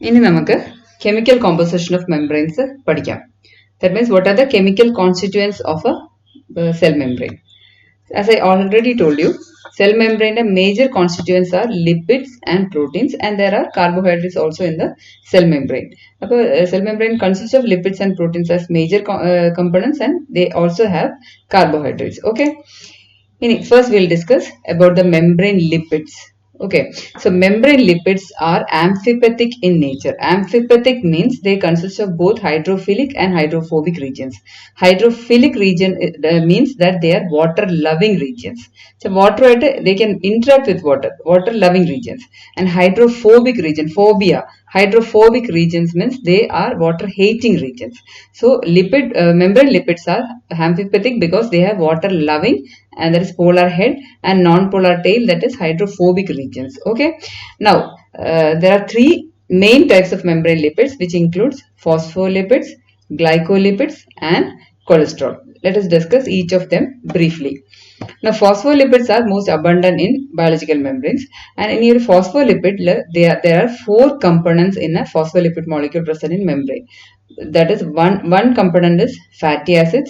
ഇനി നമുക്ക് chemical composition of membranes പഠിക്കാം. That means what are the chemical constituents of a cell membrane? As I already told you, cell membrane major constituents are lipids and proteins, and there are carbohydrates also in the cell membrane. Cell membrane consists of lipids and proteins as major components, and they also have carbohydrates. Okay. First we'll discuss about the membrane lipids. Okay, so membrane lipids are amphipathic in nature. Amphipathic means they consist of both hydrophilic and hydrophobic regions. Hydrophilic region means that they are water loving regions. So water, they can interact with water loving regions. And hydrophobic region, hydrophobic regions means they are water hating regions. So membrane lipids are amphipathic because they have water loving, and that is polar head, and non-polar tail, that is hydrophobic regions. Okay, now there are three main types of membrane lipids, which includes phospholipids, glycolipids, and cholesterol. Let us discuss each of them briefly. Now phospholipids are most abundant in biological membranes, and in your phospholipid there are four components in a phospholipid molecule present in membrane. That is one component is fatty acids,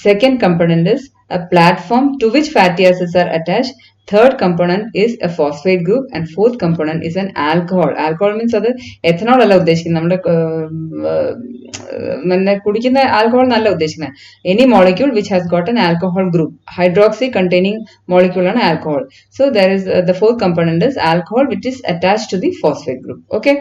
second component is a platform to which fatty acids are attached, third component is a phosphate group, and fourth component is an alcohol. Alcohol means അത് ethanol അല്ല ഉദ്ദേശിക്കുന്നത്, നമ്മുടെ കുടിക്കുന്ന alcohol എന്നല്ല ഉദ്ദേശിക്കുന്നത്. Any molecule which has got an alcohol group, hydroxy containing molecule ആണ് alcohol. So there is the fourth component is alcohol, which is attached to the phosphate group. Okay.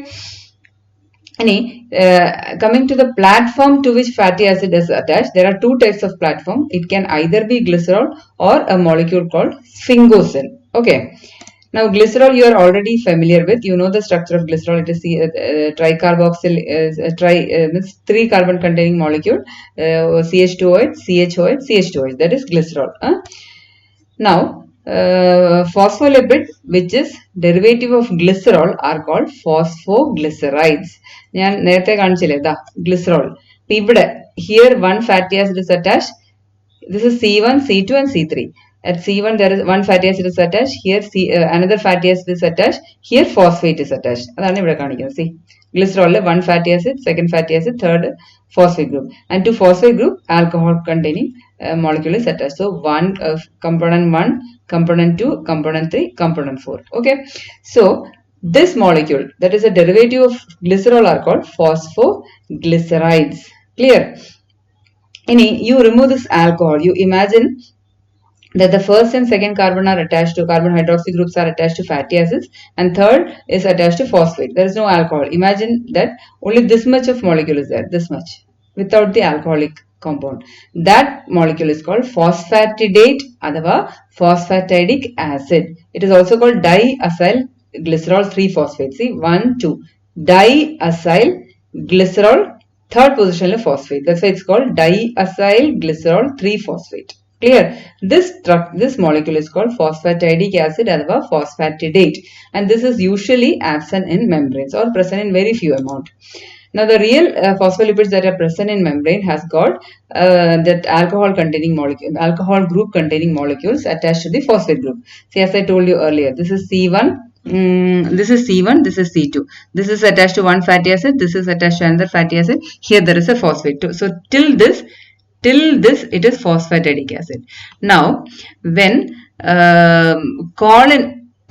Coming to the platform to which fatty acid is attached, there are two types of platform. It can either be glycerol or a molecule called sphingosine. Okay. Now glycerol you are already familiar with. You know the structure of glycerol. It is tricarboxyl, means 3 carbon containing molecule, CH2OH, CHOH, CH2OH. That is glycerol. Now phospholipid, which is derivative of glycerol, are called phosphoglycerides. ഞാൻ നേരത്തെ കാണിച്ചില്ലേ ഇതാ glycerol. ഇവിടെ here one fatty acid is attached. This is C1, C2 and C3. At C1 there is one fatty acid is attached. Here another fatty acid is attached. Here phosphate is attached. അതാണ് ഇവിടെ കാണിക്കുന്നത്. See, glycerol one fatty acid, second fatty acid, third phosphate group, and to phosphate group alcohol containing molecule is attached. So one component 1, component 2, component 3, component 4. Okay, so this molecule that is a derivative of glycerol are called phosphoglycerides. Clear? You remove this alcohol, you imagine that the first and second carbon are attached to carbon hydroxy groups are attached to fatty acids, and third is attached to phosphate. There is no alcohol. Imagine that only this much of molecule is there, this much, without the alcoholic compound. That molecule is called phosphatidate अथवा phosphatidic acid. It is also called diacyl glycerol 3-phosphate. See, 1, 2, diacyl glycerol, third position of phosphate. That's why it's called diacyl glycerol 3-phosphate. Clear? This molecule is called phosphatidic acid अथवा phosphatidate, and this is usually absent in membranes or present in very few amount. Now the real phospholipids that are present in membrane has got that alcohol group containing molecules attached to the phosphate group. See, as I told you earlier, this is C1, this is C1, this is C2. This is attached to one fatty acid, this is attached to another fatty acid. Here there is a phosphate too. So till this it is phosphatidic acid. Now when choline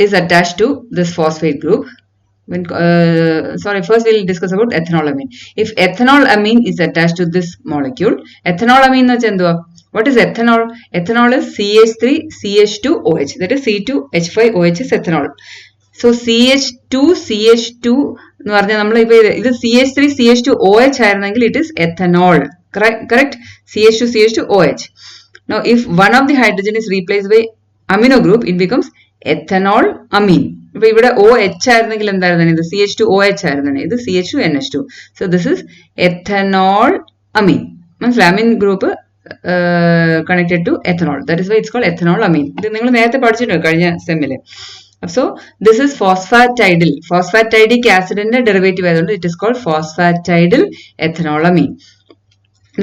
is attached to this phosphate group, first we'll discuss about ethanolamine. If ethanolamine is attached to this molecule, ethanolamine what is ethanol? Ethanol is CH3 CH2OH, that is C2H5OH is ethanol. So CH2 എന്ന് പറഞ്ഞാൽ നമ്മൾ ഇപ്പോൾ ഇത് CH3 CH2OH ആയിരുന്നെങ്കിൽ it is ethanol. Correct? CH2 CH2OH. Now if one of the hydrogen is replaced by amino group, it becomes ethanol amine. ഇപ്പോൾ ഇവിടെ OH ആയിരുന്നെങ്കിൽ എന്തായിരുന്നു, ഇത് CH2OH ആയിരുന്നു, ഇത് CH2NH2. So this is ethanol amine. മനസ്സിലായി? amine group connected to ethanol. That is why it's called ethanol amine. ഇത് നിങ്ങൾ നേരത്തെ പഠിച്ചിട്ടുണ്ട് കഴിഞ്ഞ സെമ്മില്. So this is phosphatidic acid ന്റെ derivative ആയതുകൊണ്ട് it is called phosphatidyl ethanolamine.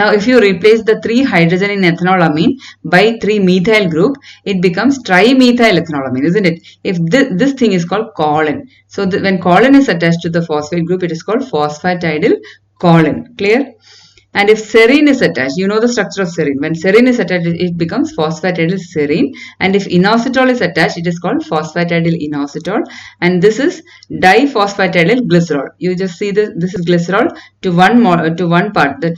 Now, if you replace the 3 hydrogen in ethanolamine by 3 methyl group, it becomes trimethyl ethanolamine, isn't it? If this thing is called choline. So, when choline is attached to the phosphate group, it is called phosphatidyl choline. Clear? And if serine is attached, you know the structure of serine. When serine is attached, it becomes phosphatidyl serine. And if inositol is attached, it is called phosphatidyl inositol. And this is diphosphatidyl glycerol. You just see this is glycerol to one part. That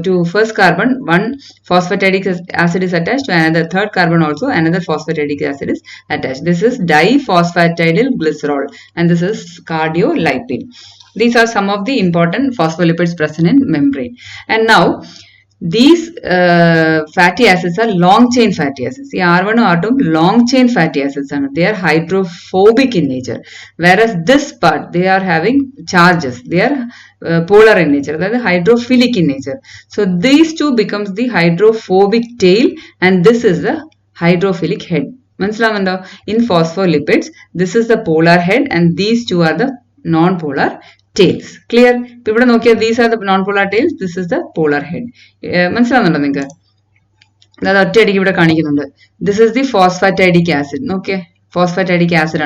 to first carbon, one phosphatidic acid is attached. To another third carbon also, another phosphatidic acid is attached. This is diphosphatidyl glycerol, and this is cardiolipine. These are some of the important phospholipids present in membrane. And now these fatty acids are long chain fatty acids. The R1 and R2 long chain fatty acids are. They are hydrophobic in nature, whereas this part they are having charges. They are polar in nature, that is hydrophilic in nature. So these two becomes the hydrophobic tail, and this is the hydrophilic head. In phospholipids, this is the polar head, and these two are the non-polar tails. Clear? These are the non-polar tails. This is the polar head. This is the phosphatidic acid. Okay. Phosphatidic acid.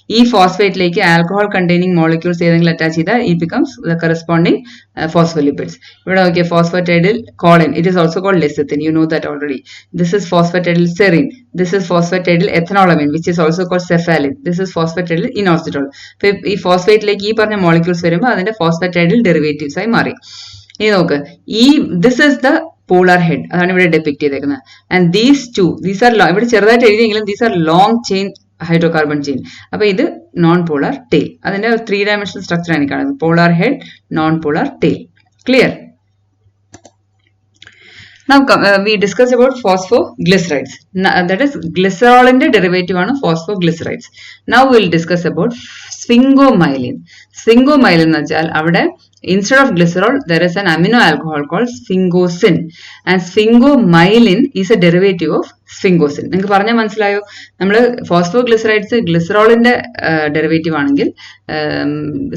E phosphate like alcohol containing molecules attach, it becomes the corresponding phospholipids. Okay, phosphatidyl choline. It is also called lecithin. You know that already. This is phosphatidyl serine. This is phosphatidyl ethanolamine, which is also called cephalin. This is phosphatidyl inositol. If phosphate like molecules the phosphatidyl derivatives I mari. This is the polar head. Depict and these two, these are long chain hydrocarbon chain. Now, this is non-polar tail. That is a 3-dimensional structure. Polar head, non-polar tail. Clear? Now, we discussed about phosphoglycerides. That is glycerol in the derivative on phosphoglycerides. Now, we will discuss about sphingomyelin. Sphingomyelin instead of glycerol, there is an amino alcohol called sphingosine, and sphingomyelin is a derivative of sphingosine. നിങ്ങൾക്ക് പറഞ്ഞാൽ മനസ്സിലായോ? നമ്മൾ ഫോസ്ഫോഗ്ലിസറൈഡ്സ് ഗ്ലിസറോളിന്റെ derivative ആണെങ്കിൽ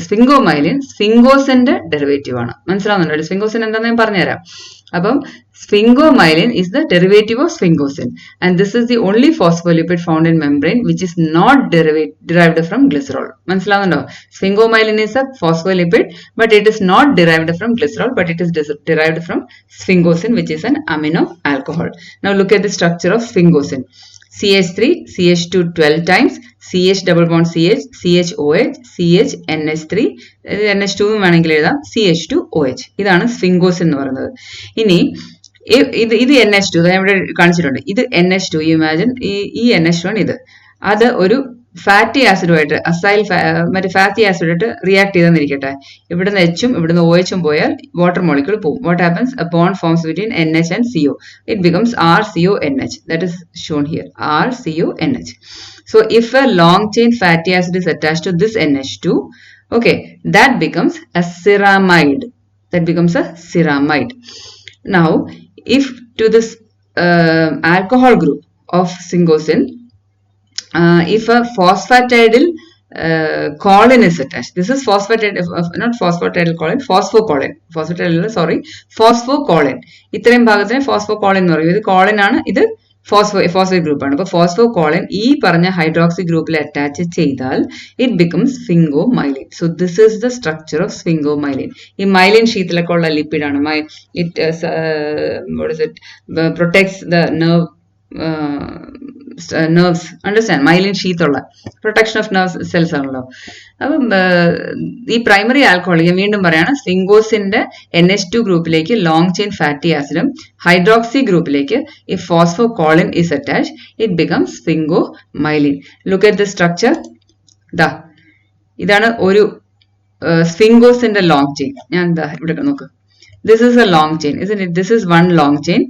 സ്ഫിംഗോമൈലിൻ സ്ഫിംഗോസിന്റെ derivative ആണ്. മനസ്സിലാവുന്നുണ്ടോ? സ്ഫിംഗോസിൻ എന്താണെന്ന് ഞാൻ പറഞ്ഞുതരാം. അപ്പം sphingomyelin is the derivative of sphingosine, and this is the only phospholipid found in membrane which is not derived from glycerol. മനസ്സിലാവുന്നുണ്ടോ? Sphingomyelin is a phospholipid, but it is not derived from glycerol, but it is derived from sphingosine, which is an amino alcohol. Now look at the structure of sphingosine. CH3, CH2 12 times, CH double bond CH, CHOH, CH NH3, NH2 വേണമെങ്കിൽ എഴുതാം, CH2OH. ഇതാണ് sphingosine എന്ന് പറയുന്നത്. ഇനി ഇത് NH2, ഞാൻ ഇവിടെ കാണിച്ചിട്ടുണ്ട്. ഇത് NH2, ഇമാജിൻ ഈ NH1 ഇത്. അത് ഒരു ഫാറ്റി ആസിഡുമായിട്ട് അസൈൽ മറ്റേ ഫാറ്റി ആസിഡായിട്ട് റിയാക്ട് ചെയ്തെന്നിരിക്കട്ടെ. ഇവിടുന്ന് എച്ചും ഇവിടുന്ന് OHും പോയാൽ വാട്ടർ മോളിക്യൂൾ പോകും. What happens? A bond forms between NH and CO. It becomes RCONH. That is shown here. RCONH. So if a long chain fatty acid is attached to this NH2, okay, that becomes a ceramide. That becomes a ceramide. Now, if to this alcohol group of sphingosine, if a phosphatidyl choline is attached, this is not phosphatidyl choline, phosphocholine. Phosphocholine. ഇത്രയും ഭാഗത്തിന് phosphocholine എന്ന് പറയും. ഇത് choline ആണ്, ഇത് phosphate group ആണ്. അപ്പോൾ phosphocholine ഈ പറഞ്ഞ hydroxy ഗ്രൂപ്പിൽ അറ്റാച്ച് ചെയ്താൽ it becomes sphingomyelin. So this is the structure of sphingomyelin. ഈ myelin ഷീത്തിലൊക്കെ ഉള്ള ലിപ്പിഡ് ആണ്. It protects the nerves. Understand? Myelin sheath ഉള്ള protection of nerve cells ആണല്ലോ. അപ്പം ഈ പ്രൈമറി ആൽക്കഹോൾ ഞാൻ വീണ്ടും പറയാണ്, സ്ഫിംഗോസിന്റെ NH2 ഗ്രൂപ്പിലേക്ക് ലോങ് ചെയിൻ ഫാറ്റി ആസിഡും ഹൈഡ്രോക്സി ഗ്രൂപ്പിലേക്ക് if phosphocholine is attached, it becomes sphingomyelin. Look at the structure. ഇതാണ് ഒരു സ്ഫിംഗോസിന്റെ ലോങ് ചെയിൻ. ഞാൻ ഇവിടെ നോക്ക്. This is a long chain, isn't it? This is one long chain.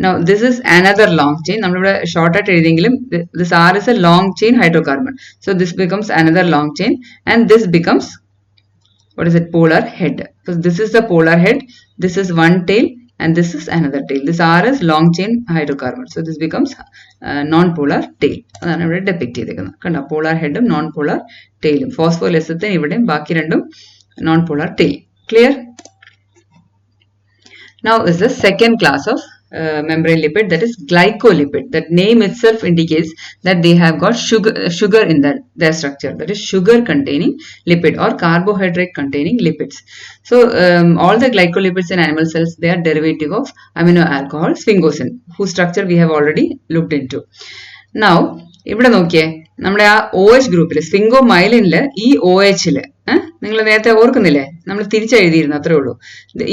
Now this is another long chain. നമ്മളിവിടെ short ആയിട്ട് എഴുതിയെങ്കിലും this R is a long chain hydrocarbon. So this becomes another long chain, and this becomes, what is it? Polar head. So this is the polar head. This is one tail, and this is another tail. This R is long chain hydrocarbon. So this becomes non-polar tail. അതാണ് ഇവിടെ depict ചെയ്തേക്കുന്നത്. കണ്ടോ? Polar ഹെഡും non polar ടെയിലും. ഫോസ്ഫോലെസത്തിന് ഇവിടെയും ബാക്കി രണ്ടും non polar tail. Clear? Now is the second class of membrane lipid, that is glycolipid. That name itself indicates that they have got sugar in their structure, that is sugar containing lipid or carbohydrate containing lipids. So all the glycolipids in animal cells, they are derivative of amino alcohol sphingosine, whose structure we have already looked into. Now ഇവിടെ നോക്കിയേ, നമ്മുടെ ആ OH ഗ്രൂപ്പിൽ സ്ഫിംഗോമൈലിനിൽ ഈ OH നിങ്ങൾ നേരത്തെ ഓർക്കുന്നില്ലേ, നമ്മൾ തിരിച്ചെഴുതിയിരുന്നു, അത്രേ ഉള്ളൂ.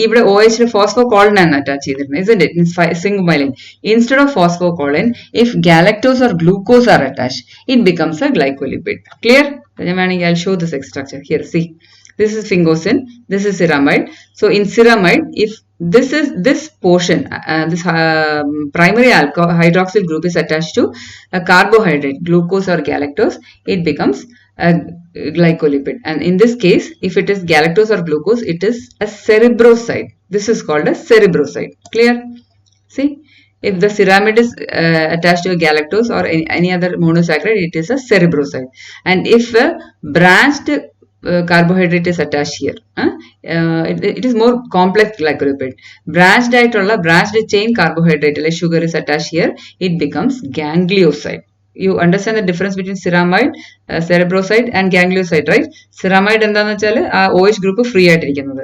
ഇവിടെ OH ഫോസ്ഫോകോളിൻ ആണ് അറ്റാച്ച് ചെയ്തിരുന്നത്, isn't it? Sphingomyelin. Instead of phosphocolin, if galactose or glucose are attached, it becomes a glycolipid. Clear? I'll show this structure here. See, this is sphingosine, this is ceramide. So in ceramide, if this portion, this primary hydroxyl group is attached to a carbohydrate, glucose or galactose, it becomes a glycolipid. And in this case, if it is galactose or glucose, it is a cerebroside. This is called a cerebroside. Clear? See, if the ceramide is attached to a galactose or any other monosaccharide, it is a cerebroside. And if a branched carbohydrate is attached here, it is more complex glycolipid. Branched chain carbohydrate like sugar is attached here, it becomes ganglioside. You understand the difference between ceramide, cerebroside and ganglioside, right? Ceramide എന്താന്ന് വെച്ചാൽ ആ OH group free ആയിട്ടിരിക്കുന്നത്,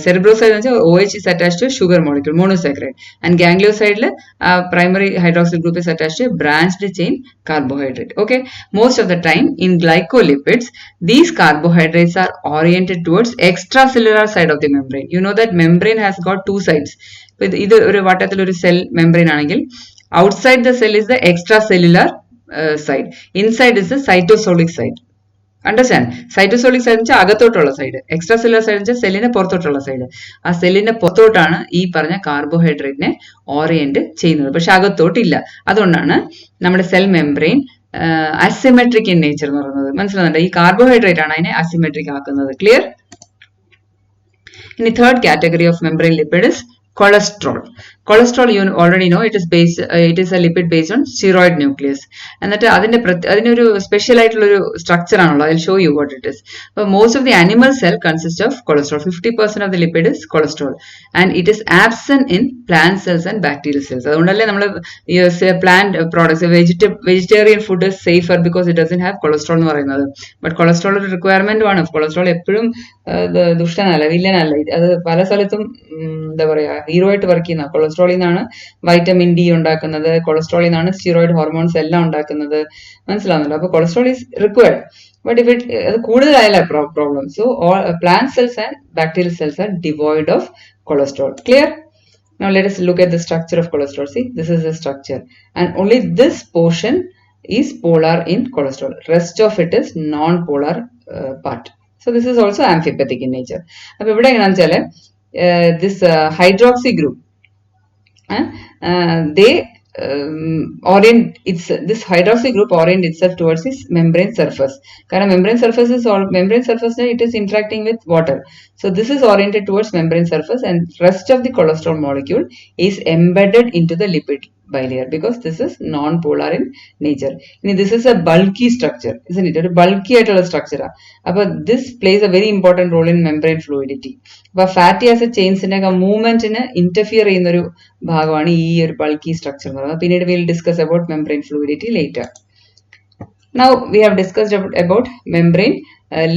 cerebroside എന്ന് വെച്ചാൽ OH is attached to a sugar molecule, monosaccharide, and ganglioside primary hydroxyl group is attached to a branched chain carbohydrate. Okay, most of the time in glycolipids, these carbohydrates are oriented towards extracellular side of the membrane. You know that membrane has got two sides. ഇത് ഒരു വട്ടത്തിൽ ഒരു cell membrane ആണെങ്കിൽ, outside the cell is the extracellular side, inside is the cytosolic side. Understand? Cytosolic side വെച്ചാൽ അകത്തോട്ടുള്ള side, extra cellular side വെച്ചാൽ സെല്ലിന്റെ പുറത്തോട്ടുള്ള side. ആ സെല്ലിന്റെ പുറത്തോട്ടാണ് ഈ പറഞ്ഞ കാർബോഹൈഡ്രേറ്റിനെ ഓറിയന്റ് ചെയ്യുന്നത്, പക്ഷെ അകത്തോട്ടില്ല. അതുകൊണ്ടാണ് നമ്മുടെ cell membrane asymmetric in nature എന്ന് പറയുന്നത്. മനസ്സിലാകുന്നുണ്ട്? ഈ കാർബോഹൈഡ്രേറ്റ് ആണ് അതിനെ അസിമെട്രിക് ആക്കുന്നത്. ക്ലിയർ? ഇനി third category of membrane lipid is cholesterol. Cholesterol, you already know, it is a lipid based on spheroid nucleus. എന്നിട്ട് അതിന്റെ ഒരു സ്പെഷ്യൽ ആയിട്ടുള്ള ഒരു സ്ട്രക്ചർ ആണല്ലോ. I'll show you what it is. But most of the animal cell consists of cholesterol. 50% of the lipid is cholesterol, and it is absent in plant cells and bacterial cells. അതുകൊണ്ടല്ലേ നമ്മൾ plant products, vegetarian food is safer because it doesn't have cholesterol എന്ന് പറയുന്നത്. But cholesterol ഒരു requirement ആണ്. Cholesterol എപ്പോഴും ദുഷ്ടനല്ല, വില്ലനല്ല. അത് പല സ്ഥലത്തും എന്താ പറയാ, ഹീറോ ആയിട്ട് വർക്ക് ചെയ്യുന്ന. കൊളസ്ട്രോളിൽ നിന്നാണ് വൈറ്റമിൻ ഡി ഉണ്ടാക്കുന്നത്, കൊളസ്ട്രോളിൽ നിന്നാണ് സ്റ്റിറോയിഡ് ഹോർമോൺസ് എല്ലാം ഉണ്ടാക്കുന്നത്. മനസ്സിലാവുന്നല്ലോ? അപ്പൊ cholesterol is required. But if അത് കൂടുതലായല്ല problem. So plant cells and bacterial cells are devoid of cholesterol. Clear? Now let us look at the structure of cholesterol. See, this is the structure, and only this portion is polar in cholesterol. Rest of it is non-polar part. So this is also amphipathic in nature. അപ്പൊ ഇവിടെ എങ്ങനെയാണെന്ന് വെച്ചാല് this hydroxy group, they this hydroxy group orient itself towards this membrane surface. Because membrane surface it is interacting with water. So this is oriented towards membrane surface, and rest of the cholesterol molecule is embedded into the lipid bilayer because this is non-polar in nature. This is a bulky structure, isn't it? A bulky structure. But this plays a very important role in membrane fluidity. But fatty acid chains in a movement in interfere in the bhagavani bulky structure. We'll discuss about membrane fluidity later. Now we have discussed about membrane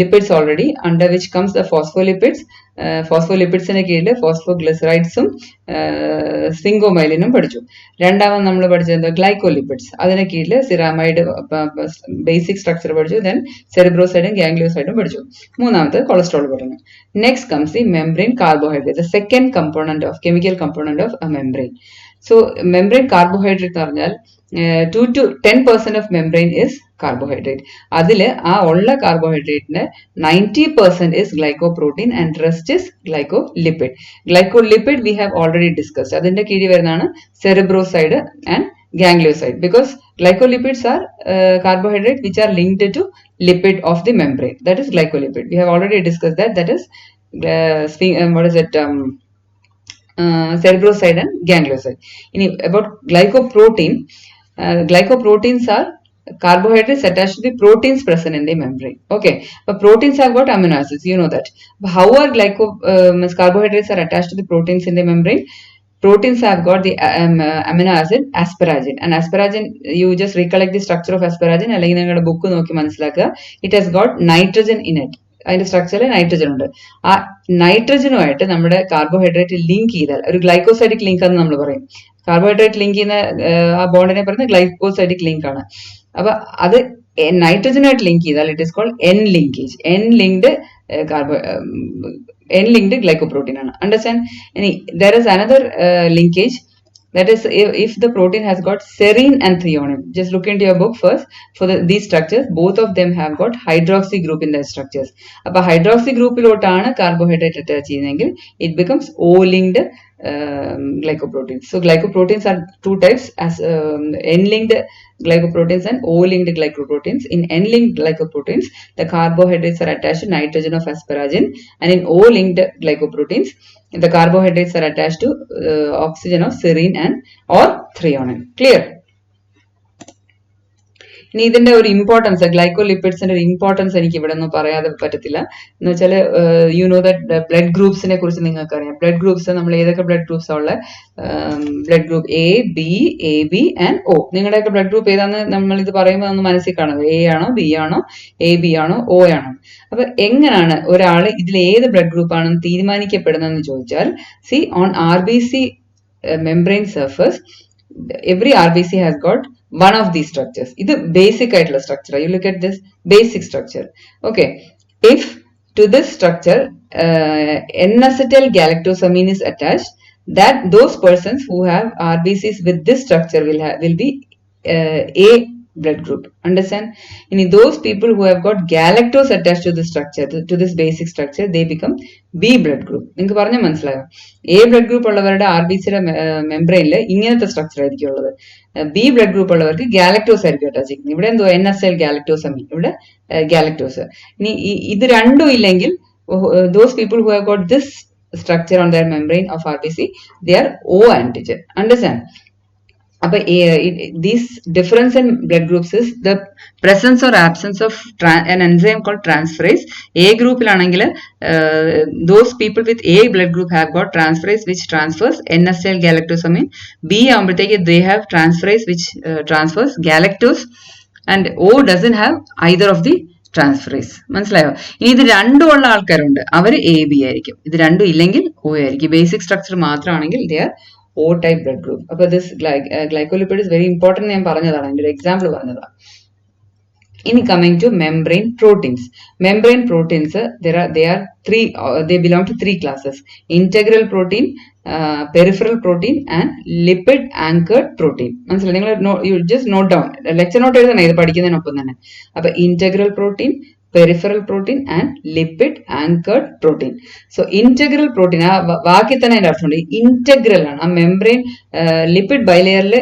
lipids already, under which comes the phospholipids. Phospholipids in a case phosphoglycerides sphingomyelin പഠിച്ചു. രണ്ടാമത് നമ്മൾ പഠിച്ചത് glycolipids. അതിനെ കീഴിൽ ceramide basic structure പഠിച്ചു, then cerebroside and ganglioside പഠിച്ചു. മൂന്നാമത് cholesterol പഠിച്ചു. Next comes the membrane carbohydrate, the second component of chemical component of a membrane. So membrane carbohydrate എന്ന് പറഞ്ഞാൽ 2 to 10% of membrane is carbohydrate. അതില് ആ ഉള്ള കാർബോഹൈഡ്രേറ്റിന് 90% is glycoprotein and rest is glycolipid. Glycolipid we have already discussed. അതിന്റെ കീഴിൽ വരുന്നതാണ് cerebroside and ganglioside, because glycolipids are carbohydrate which are linked to lipid of the membrane, that is glycolipid. We have already discussed that. That is what is it? Cerebroside and ganglioside. About glycoprotein, glycoproteins are carbohydrates attached to the proteins present in the membrane. Okay, but proteins have got amino acids, you know that. But how are carbohydrates are attached to the proteins in the membrane? Proteins have got the amino acid asparagine, and asparagine, you just recollect the structure of asparagine, അല്ലെങ്കിൽ നിങ്ങളുടെ book നോക്കി മനസ്സിലാക്കുക. It has got nitrogen in it. അതിന്റെ സ്ട്രക്ചറിൽ nitrogen ഉണ്ട്. ആ നൈട്രജനുമായിട്ട് നമ്മുടെ carbohydrate link ചെയ്താൽ ഒരു ഗ്ലൈക്കോസൈഡിക് ലിങ്ക് എന്ന് നമ്മൾ പറയും. കാർബോഹൈഡ്രേറ്റ് ലിങ്ക് ചെയ്യുന്ന ആ ബോണ്ടിനെ പറയുന്നത് ഗ്ലൈക്കോസൈഡിക് ലിങ്ക് ആണ്. അപ്പൊ അത് നൈട്രജനുമായിട്ട് ലിങ്ക് ചെയ്താൽ it is called N linkage. N linked glycoprotein ആണ്. Understand? There is another linkage, that is if the protein has got serine and threonine. Just look into your book first for these structures. Both of them have got hydroxy group in their structures. Appa hydroxy groupilottaanu carbohydrate attach cheyyunnengil it becomes O-linked glycoproteins. So glycoproteins are two types, as N-linked glycoproteins and O-linked glycoproteins. In N-linked glycoproteins, the carbohydrates are attached to nitrogen of asparagine, and in O-linked glycoproteins, the carbohydrates are attached to oxygen of serine and or threonine. Clear? ഇനി ഇതിന്റെ ഒരു importance, ഗ്ലൈക്കോലിപ്പിഡ്സിന്റെ ഒരു importance എനിക്ക് ഇവിടെ ഒന്നും പറയാതെ പറ്റത്തില്ല. എന്ന് വെച്ചാൽ യു നോ ദാറ്റ് ബ്ലഡ് ഗ്രൂപ്പ്സിനെ കുറിച്ച് നിങ്ങൾക്ക് അറിയാം. ബ്ലഡ് ഗ്രൂപ്പ്സ് നമ്മൾ ഏതൊക്കെ ബ്ലഡ് ഗ്രൂപ്പ്സ് ഉള്ള blood group A B and O. നിങ്ങളുടെയൊക്കെ ബ്ലഡ് ഗ്രൂപ്പ് ഏതാന്ന് നമ്മൾ ഇത് പറയുമ്പോൾ ഒന്ന് മനസ്സിൽ കാണുന്നത് എ ആണോ ബി ആണോ എ ബി ആണോ ഒ ആണോ. അപ്പൊ എങ്ങനെയാണ് ഒരാൾ ഇതിൽ ഏത് ബ്ലഡ് ഗ്രൂപ്പ് ആണെന്ന് തീരുമാനിക്കപ്പെടുന്നതെന്ന് ചോദിച്ചാൽ, C on RBC membrane surface, every RBC has got one of these structures. This is basic structure. You look at this basic structure. Okay, if to this structure N-acetyl galactosamine is attached, that those persons who have RBCs with this structure will be A blood group. Understand? In those people who have got galactose attached to this structure, to this basic structure, they become B blood group. നിങ്ങൾക്ക് പറഞ്ഞ മനസ്സിലായോ? A blood group ഉള്ളവരുടെ RBCയുടെ മെംബ്രെയിനിൽ ഇങ്ങനത്തെ structure ആയിരിക്കും ഉള്ളത്. B blood group ഉള്ളവർക്ക് galactose ആയിരിക്കും attach ചെയ്യുന്നത്. ഇവിടെ എന്തോ N-acetyl galactosamine, ഇവിടെ ഗാലക്ടോസ്. ഇനി ഇത് രണ്ടും ഇല്ലെങ്കിൽ those people who have got this structure on their membrane of RBC, they are O antigen. Understand? This difference in blood groups is the presence or absence of an enzyme called transferase. A group those people with A blood group have got transferase which transfers N-acetyl galactosamine. B they have transferase which transfers galactose, and O doesn't have either of the transferase. മനസ്സിലായോ? ഇനി ഇത് രണ്ടും ഉള്ള ആൾക്കാരുണ്ട്, അവർ AB ആയിരിക്കും. ഇത് രണ്ടും ഇല്ലെങ്കിൽ O ആയിരിക്കും. ബേസിക് സ്ട്രക്ചർ മാത്രമാണെങ്കിൽ they are O type blood group. അപ്പോൾ this glycolipid is very important. ഞാൻ പറഞ്ഞതാണ്, എൻ്റെ ഒരു എക്സാമ്പിൾ പറഞ്ഞതാണ്. ഇനി coming to membrane proteins. Membrane proteins, they belong to three classes: integral protein, peripheral protein and lipid anchored protein. മനസ്സിലായി? നിങ്ങൾ you just note down, lecture note എഴുതണം ഇത് പഠിക്കുന്നതിനൊപ്പം തന്നെ. അപ്പോൾ integral protein, peripheral protein and lipid anchored protein. So integral protein, വാക്കി തന്നെ അതിന്റെ അർത്ഥമുണ്ട്, ഇന്റഗ്രൽ ആണ്. ആ മെംബ്രെയിൻ ലിപ്പിഡ് ബൈലെയറിൽ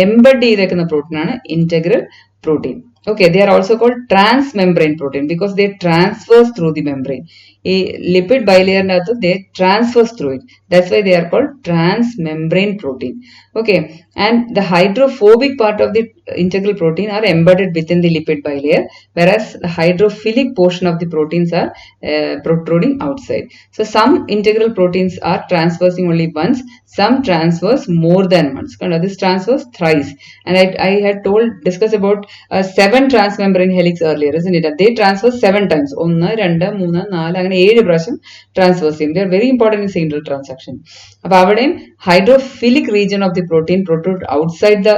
എംബഡ് ചെയ്തേക്കുന്ന പ്രോട്ടീൻ ആണ് integral protein. Okay, they are also called transmembrane protein because they transverse through the membrane. A lipid bilayer they transverse through it. That's why they are called transmembrane protein. Okay, and the hydrophobic part of the integral protein are embedded within the lipid bilayer, whereas the hydrophilic portion of the proteins are protruding outside. So some integral proteins are transversing only once, some transverse more than once. This transverse thrice, and I had discussed about 7 transmembrane helix earlier, isn't it? They transverse 7 times. 1, 2, 3, 4 അങ്ങനെ 7 പ്രാവശ്യം transfers ചെയ്യും. They are very important in signal transaction. അപ്പോൾ അവിടെയും hydrophilic region of the protein protrude outside the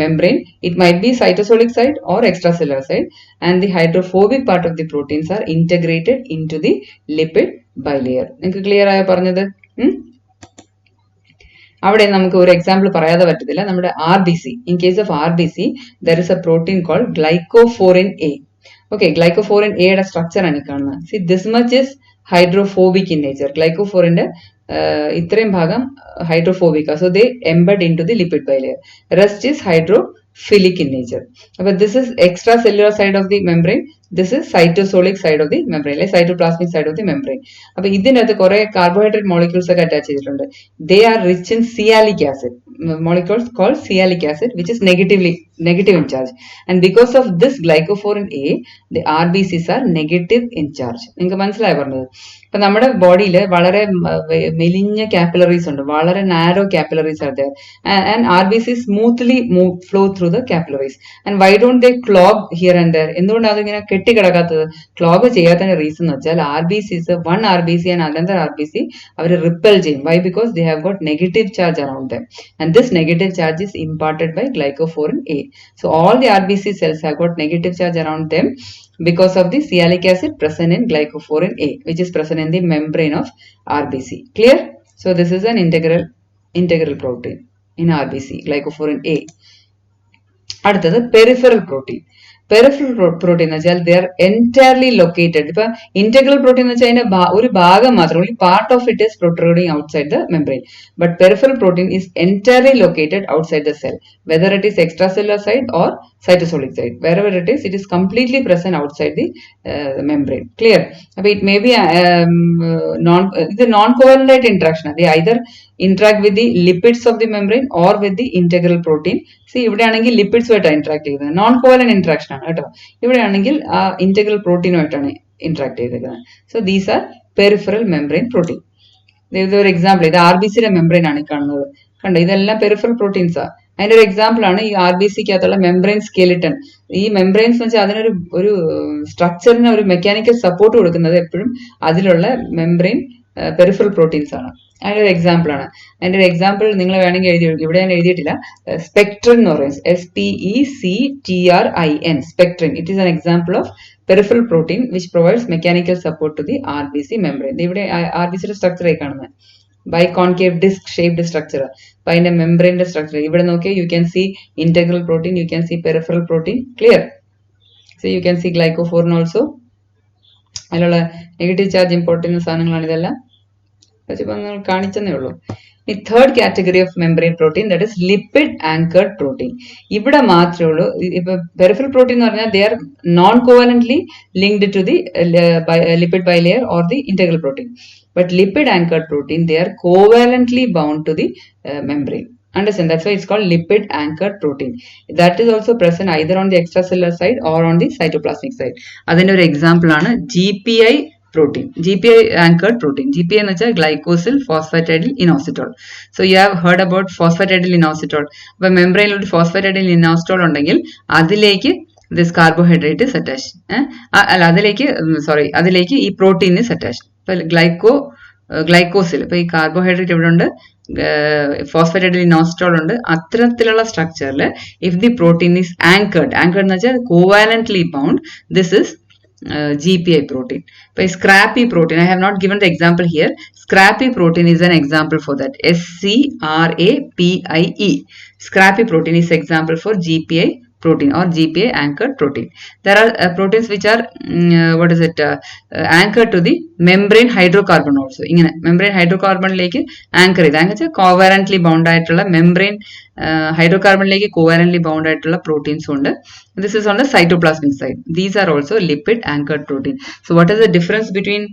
membrane. It might be cytosolic side or extracellular side, and the hydrophobic part of the proteins are integrated into the lipid bilayer. നിങ്ങൾക്ക് clear ആയോ പറഞ്ഞത്? അവിടെ നമുക്ക് ഒരു example പറയാതെ പറ്റത്തില്ല. നമ്മുടെ RBC, in case of RBC, there is a protein called glycophorin A. Okay, glycophorin A യുടെ സ്ട്രക്ചർ ആണ് കാണുന്നത്. See, this much is hydrophobic in nature. Glycophorin ഇത്രയും ഭാഗം hydrophobic, so they embed into the lipid bilayer. Rest is hydrophilic in nature. But this is extracellular side of the membrane. This is cytosolic side of the membrane, like cytoplasmic side of the membrane. അപ്പോൾ ഇതിനകത്ത് കുറെ carbohydrate molecules ഒക്കെ attach ചെയ്തിട്ടുണ്ട്. They are rich in sialic acid. Molecules called sialic acid, which is negatively negative in charge. And because of this glycophorin A, the RBCs are negative in charge. നിങ്ങൾക്ക് മനസ്സിലായി പറഞ്ഞത്. ഇപ്പൊ നമ്മുടെ ബോഡിയിൽ വളരെ മെലിഞ്ഞ കാപ്പിലറീസ് ഉണ്ട്, വളരെ narrow capillaries are there, and RBC smoothly flow through the capillaries. And why don't they clog here and there? എന്തുകൊണ്ടാണ് അതിങ്ങനെ കെട്ടിക്കിടക്കാത്തത്? ക്ലോഗ് ചെയ്യാത്തതിന്റെ റീസൺ എന്ന് വെച്ചാൽ RBCs, one RBC and another RBC അവർ റിപ്പൽ ചെയ്യും. Why? Because they have got negative charge around them, and this negative charge is imparted by glycophorin A. So all the RBC cells have got negative charge around them because of the sialic acid present in glycophorin A, which is present in the membrane of RBC. Clear? So this is an integral protein in RBC, glycophorin A. അടുത്തത് peripheral protein. Peripheral protein എന്ന് വെച്ചാൽ they are entirely located. ഇപ്പൊ integral protein എന്ന് വെച്ചാൽ അതിന്റെ ഒരു ഭാഗം മാത്രം, part of it is protruding outside the membrane. But peripheral protein is entirely located outside the cell, whether it is extra cellular side or cytosolic side. Wherever it is completely present outside the membrane. Clear? But it may be non-covalent interaction. They either interact with the lipids of the membrane or with the integral protein. See, ഇവിടെ ആണെങ്കിൽ lipids ആയിട്ട് interact ചെയ്തത്, non-covalent interaction ആണ് കേട്ടോ. ഇവിടെ ആണെങ്കിൽ integral protein ആയിട്ടാണ് interact ചെയ്തേക്കുന്നത്. So these are peripheral membrane protein. ഇതൊരു എക്സാമ്പിൾ, ഇത് RBCയുടെ മെംബ്രെയിൻ ആണ് കാണുന്നത്. കണ്ടോ, ഇതെല്ലാം പെരിഫറൽ പ്രോട്ടീൻസ് ആണ്. അതിന്റെ ഒരു എക്സാമ്പിൾ ആണ് ഈ RBCക്കകത്തുള്ള മെംബ്രെയിൻ സ്കെലിട്ടൺ. ഈ മെംബ്രെയിൻസ് എന്ന് വെച്ചാൽ അതിനൊരു ഒരു സ്ട്രക്ചറിന് ഒരു മെക്കാനിക്കൽ സപ്പോർട്ട് കൊടുക്കുന്നത് എപ്പോഴും അതിലുള്ള മെംബ്രെയിൻ പെരിഫറൽ പ്രോട്ടീൻസ് ആണ്. അതിന്റെ ഒരു എക്സാമ്പിൾ ആണ്. അതിന്റെ ഒരു എക്സാമ്പിൾ നിങ്ങൾ വേണമെങ്കിൽ എഴുതി, ഇവിടെ ഞാൻ എഴുതിയിട്ടില്ല. സ്പെക്ട്രിൻ എന്ന് പറയും, SPECTRIN, spectrin. It is an example of peripheral protein which provides mechanical support to the RBC membrane. ഇവിടെ RBCയുടെ സ്ട്രക്ചറായി കാണുന്നത് ബൈകോൺകേവ് ഡിസ്ക് ഷേപ്ഡ് സ്ട്രക്ചർ. അപ്പൊ അതിന്റെ മെംബ്രെയിന്റെ സ്ട്രക്ചർ ഇവിടെ നോക്കിയാൽ you can see integral protein, you can see peripheral protein. Clear? So you can see glycophorin also. അതിലുള്ള negative charge important സാധനങ്ങളാണ് ഇതെല്ലാം. ഇപ്പൊ നിങ്ങൾ കാണിച്ചതേ ഉള്ളൂ. ഈ third category of membrane protein, that is lipid anchored protein. ഇവിടെ മാത്രമേ ഉള്ളൂ. ഇപ്പൊ പെരിഫറൽ പ്രോട്ടീൻ എന്ന് പറഞ്ഞാൽ they are non covalently linked to the lipid bilayer or the integral protein. But lipid anchored protein, they are covalently bound to the membrane. Understand? That's why it's called lipid anchored protein. That is also present either on the extracellular side or on the cytoplasmic side. അതിന്റെ ഒരു example ആണ് GPI protein, GPI anchored protein. GPI എന്ന് വെച്ചാൽ glycosyl phosphatidyl inositol. So you have heard about phosphatidyl inositol. അപ്പൊ മെംബ്രെയിനിൽ ഒരു phosphatidyl inositol ഉണ്ടെങ്കിൽ അതിലേക്ക് this carbohydrate is attached. അല്ല, അതിലേക്ക് ഈ പ്രോട്ടീൻ is attached. ഗ്ലൈക്കോസിൽ ഇപ്പൊ ഈ കാർബോഹൈഡ്രേറ്റ് ഇവിടെ ഉണ്ട്, ഫോസ്ഫേറ്റൈഡിൽ ഇനോസിറ്റോൾ ഉണ്ട്. അത്തരത്തിലുള്ള സ്ട്രക്ചറിൽ if the protein is anchored എന്ന് വെച്ചാൽ covalently bound, this is GPI protein. But scrappy protein, I have not given the example here. Scrappy protein is an example for that. SCRAPIE. Scrappy protein is example for GPI protein or GPI anchored protein. There are proteins which are anchored to the membrane hydrocarbon also. ഇങ്ങനെ membrane ഹൈഡ്രോകാർബണിലേക്ക് anchor ചെയ്ത് കോവാലന്റ്ലി bound ആയിട്ടുള്ള membrane ഹൈഡ്രോകാർബണിലേക്ക് കോവാലന്റ്ലി bound ആയിട്ടുള്ള പ്രോട്ടീൻസും ഉണ്ട്. This is on the cytoplasmic side. These are also lipid anchored protein. So what is the difference between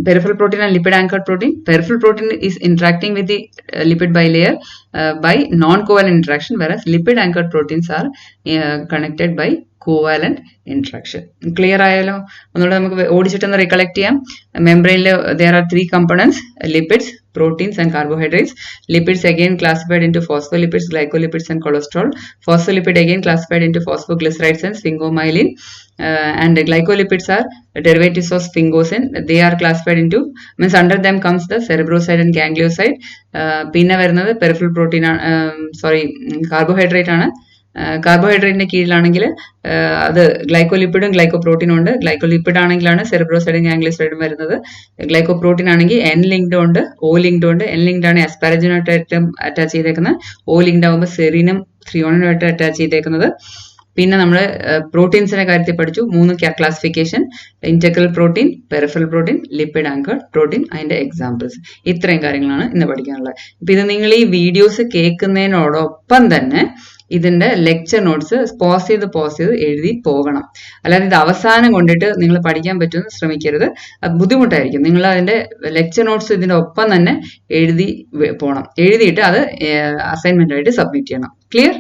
peripheral protein and lipid anchored protein? Peripheral protein is interacting with the lipid bilayer by non-covalent interaction, whereas lipid anchored proteins are connected by covalent interaction. Clear ആയാലോ? ഒന്നുകൂടെ നമുക്ക് ഓടിച്ചിട്ടൊന്ന് റികളക്ട് ചെയ്യാം. മെംബ്രെയിനിൽ there are three components: lipids, proteins and carbohydrates. Lipids again classified into phospholipids, glycolipids and cholesterol. Phospholipid again classified into phosphoglycerides and sphingomyelin. And glycolipids are derivatives of sphingosine. They are classified into, means under them comes the cerebroside and ganglioside. പിന്നെ വരുന്നത് peripheral protein ആണ്, carbohydrate ആണ്. കാർബോഹൈഡ്രേറ്റിന്റെ കീഴിലാണെങ്കിൽ അത് ഗ്ലൈക്കോലിപ്പിഡും ഗ്ലൈക്കോപ്രോട്ടീനും ഉണ്ട്. ഗ്ലൈക്കോലിപ്പിഡ് ആണെങ്കിലാണ് സെറിബ്രോസൈഡും ഗാംഗ്ലിയോസൈഡും വരുന്നത്. Glycoprotein ആണെങ്കിൽ N linked ഉണ്ട്, O linked ഉണ്ട്. N ലിങ്ക്ഡ് ആണ് അസ്പാരജിനുമായിട്ട് അറ്റാച്ച് ചെയ്തേക്കുന്നത്. O ലിങ്ക്ഡ് ആകുമ്പോൾ സെറീനും ത്രിയോണിനുമായിട്ട് അറ്റാച്ച് ചെയ്തേക്കുന്നത്. പിന്നെ നമ്മൾ പ്രോട്ടീൻസിന്റെ കാര്യത്തിൽ പഠിച്ചു 3 classification: integral protein, peripheral protein, lipid anchored protein. അതിന്റെ എക്സാമ്പിൾസ്. ഇത്രയും കാര്യങ്ങളാണ് ഇന്ന് പഠിക്കാനുള്ളത്. ഇപ്പൊ ഇത് നിങ്ങൾ ഈ വീഡിയോസ് കേൾക്കുന്നതിനോടൊപ്പം തന്നെ ഇതിന്റെ ലെക്ചർ നോട്ട്സ് പോസ് ചെയ്ത് എഴുതി പോകണം. അല്ലാതെ ഇത് അവസാനം കൊണ്ടിട്ട് നിങ്ങൾ പഠിക്കാൻ പറ്റുമെന്ന് ശ്രമിക്കരുത്. അത് ബുദ്ധിമുട്ടായിരിക്കും. നിങ്ങൾ അതിന്റെ ലെക്ചർ നോട്ട്സ് ഇതിന്റെ ഒപ്പം തന്നെ എഴുതി പോകണം. എഴുതിയിട്ട് അത് അസൈൻമെന്റ് ആയിട്ട് സബ്മിറ്റ് ചെയ്യണം. ക്ലിയർ?